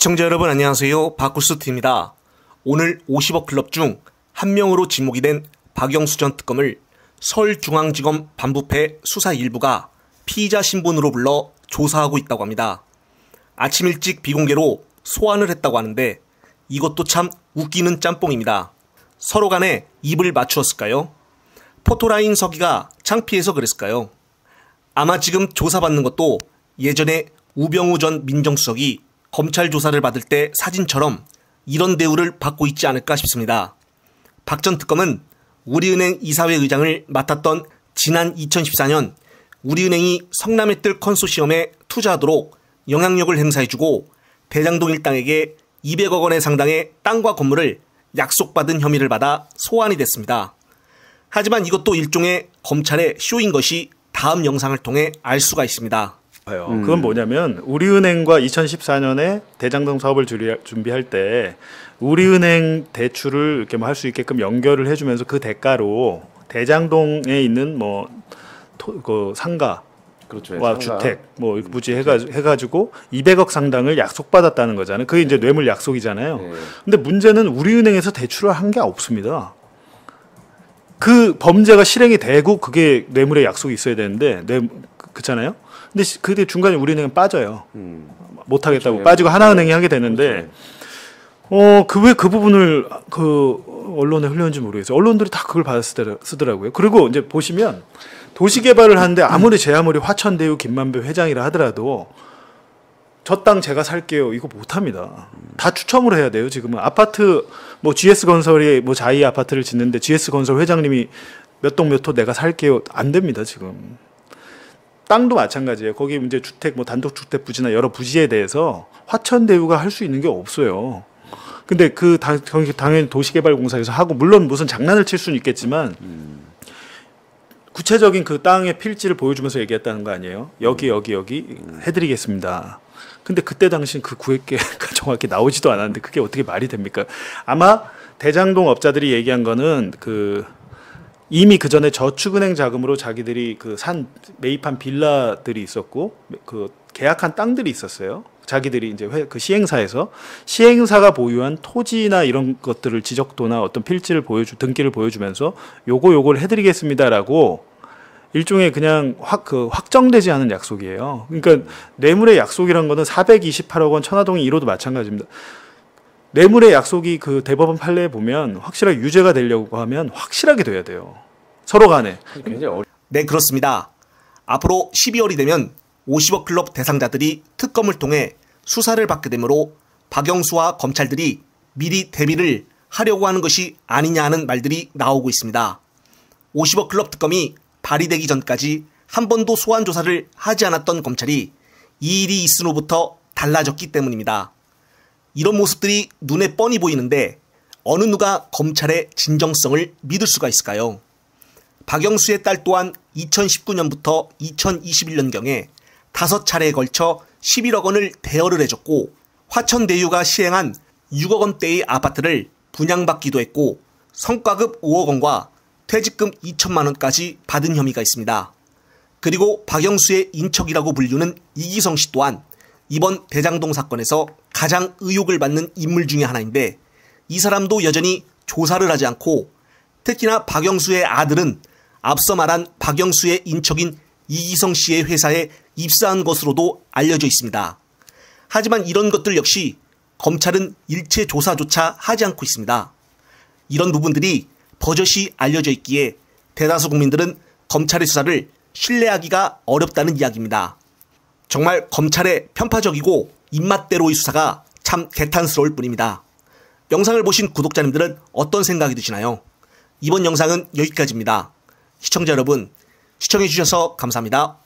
시청자 여러분 안녕하세요. 바쿠스트입니다. 오늘 50억 클럽 중 한 명으로 지목이 된 박영수 전 특검을 서울중앙지검 반부패 수사 일부가 피의자 신분으로 불러 조사하고 있다고 합니다. 아침 일찍 비공개로 소환을 했다고 하는데 이것도 참 웃기는 짬뽕입니다. 서로 간에 입을 맞추었을까요? 포토라인 서기가 창피해서 그랬을까요? 아마 지금 조사받는 것도 예전에 우병우 전 민정수석이 검찰 조사를 받을 때 사진처럼 이런 대우를 받고 있지 않을까 싶습니다. 박 전 특검은 우리은행 이사회 의장을 맡았던 지난 2014년 우리은행이 성남의뜰 컨소시엄에 투자하도록 영향력을 행사해주고 대장동 일당에게 200억 원의 상당의 땅과 건물을 약속받은 혐의를 받아 소환이 됐습니다. 하지만 이것도 일종의 검찰의 쇼인 것이 다음 영상을 통해 알 수가 있습니다. 그건 뭐냐면 우리은행과 2014년에 대장동 사업을 준비할 때 우리은행 대출을 이렇게 뭐 할 수 있게끔 연결을 해주면서 그 대가로 대장동에 있는 그 상가와 그렇죠. 주택 뭐 부지 해가지고 200억 상당을 약속받았다는 거잖아요. 그게 이제 뇌물 약속이잖아요. 네. 근데 문제는 우리은행에서 대출을 한 게 없습니다. 그 범죄가 실행이 되고 그게 뇌물의 약속이 있어야 되는데 그렇잖아요. 근데 그게 중간에 우리은행은 빠져요. 못하겠다고 그렇죠. 빠지고 하나은행이 하게 되는데 왜 그 부분을 언론에 흘렸는지 모르겠어요. 언론들이 다 그걸 받아 쓰더라고요. 그리고 이제 보시면 도시개발을 하는데 아무리 화천대유 김만배 회장이라 하더라도 저 땅 제가 살게요. 이거 못합니다. 다 추첨을 해야 돼요. 지금은 아파트 GS건설이 자이 아파트를 짓는데 GS건설 회장님이 몇 동 몇 호 내가 살게요. 안 됩니다. 지금. 땅도 마찬가지예요. 거기 이제 주택 단독주택 부지나 여러 부지에 대해서 화천대유가 할 수 있는 게 없어요. 근데 당연히 도시개발공사에서 하고 물론 무슨 장난을 칠 수는 있겠지만 구체적인 그 땅의 필지를 보여주면서 얘기했다는 거 아니에요? 여기 해드리겠습니다. 근데 그때 당시엔 그 구획계가 정확히 나오지도 않았는데 그게 어떻게 말이 됩니까? 아마 대장동 업자들이 얘기한 거는 이미 그 전에 저축은행 자금으로 자기들이 매입한 빌라들이 있었고 계약한 땅들이 있었어요. 자기들이 이제 시행사가 보유한 토지나 이런 것들을 지적도나 어떤 필지를 등기를 보여주면서 요거를 해드리겠습니다라고 일종의 그냥 확정되지 않은 약속이에요. 그러니까 뇌물의 약속이란 거는 428억 원 천화동인 1호도 마찬가지입니다. 뇌물의 약속이 대법원 판례에 보면 확실하게 유죄가 되려고 하면 확실하게 돼야 돼요. 서로 간에. 네, 그렇습니다. 앞으로 12월이 되면 50억 클럽 대상자들이 특검을 통해 수사를 받게 되므로 박영수와 검찰들이 미리 대비를 하려고 하는 것이 아니냐 하는 말들이 나오고 있습니다. 50억 클럽 특검이 발의되기 전까지 한 번도 소환 조사를 하지 않았던 검찰이 이 일이 있은 후부터 달라졌기 때문입니다. 이런 모습들이 눈에 뻔히 보이는데 어느 누가 검찰의 진정성을 믿을 수가 있을까요? 박영수의 딸 또한 2019년부터 2021년경에 5차례에 걸쳐 11억 원을 대여를 해줬고 화천대유가 시행한 6억 원대의 아파트를 분양받기도 했고 성과급 5억 원과 퇴직금 2천만 원까지 받은 혐의가 있습니다. 그리고 박영수의 인척이라고 불리는 이기성 씨 또한 이번 대장동 사건에서 가장 의혹을 받는 인물 중에 하나인데 이 사람도 여전히 조사를 하지 않고 특히나 박영수의 아들은 앞서 말한 박영수의 인척인 이기성 씨의 회사에 입사한 것으로도 알려져 있습니다. 하지만 이런 것들 역시 검찰은 일체 조사조차 하지 않고 있습니다. 이런 부분들이 버젓이 알려져 있기에 대다수 국민들은 검찰의 수사를 신뢰하기가 어렵다는 이야기입니다. 정말 검찰의 편파적이고 입맛대로의 수사가 참 개탄스러울 뿐입니다. 영상을 보신 구독자님들은 어떤 생각이 드시나요? 이번 영상은 여기까지입니다. 시청자 여러분, 시청해주셔서 감사합니다.